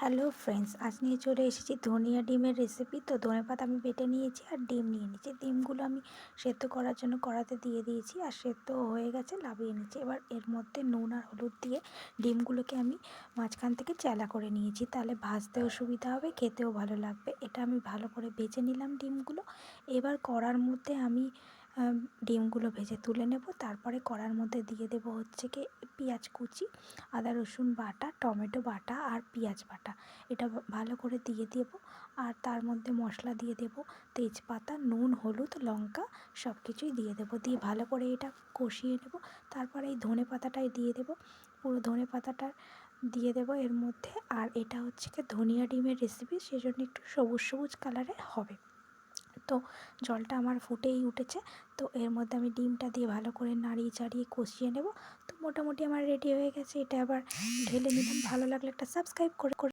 Hello friends, আজ নিয়ে চলে এসেছি ধনিয়া ডিমের রেসিপি। তো ধনেপাতা আমি বেটে নিয়েছি আর ডিম নিয়ে নিয়েছি। ডিমগুলো আমি সেদ্ধ করার জন্য কড়াতে দিয়ে দিয়েছি আর সেদ্ধ হয়ে গেছে, নামিয়ে নিয়েছি। এবার এর মধ্যে নুন আর হলুদ দিয়ে ডিমগুলোকে আমি মাঝখান থেকে চ্যালা করে নিয়েছি, তাহলে ভাজতেও সুবিধা হবে, খেতেও ভালো লাগবে। এটা আমি ভালো করে ভেজে নিলাম ডিমগুলো। এবার কড়ার মধ্যে আমি ডিমগুলো ভেজে তুলে নেব। তারপরে কড়ার মধ্যে দিয়ে দেবো হচ্ছে কি পেঁয়াজ কুচি, আদা রসুন বাটা, টমেটো বাটা আর পেঁয়াজ বাটা। এটা ভালো করে দিয়ে দেব। আর তার মধ্যে মশলা দিয়ে দেব, তেজপাতা, নুন, হলুদ, লঙ্কা সব কিছুই দিয়ে দেবো। দিয়ে ভালো করে এটা কষিয়ে নেব। তারপরে এই ধনে পাতাটাই দিয়ে দেব, পুরো ধনে পাতাটা দিয়ে দেব এর মধ্যে। আর এটা হচ্ছে কি ধনিয়া ডিমের রেসিপি, সেজন্য একটু সবুজ সবুজ কালারের হবে। তো জলটা আমার ফুটেই উঠেছে। তো এর মধ্যে আমি ডিমটা দিয়ে ভালো করে নাড়িয়ে চাড়িয়ে কষিয়ে নেব। তো মোটামুটি আমার রেডি হয়ে গেছে। এটা আবার ঢেলে নিলাম। ভালো লাগলে একটা সাবস্ক্রাইব করে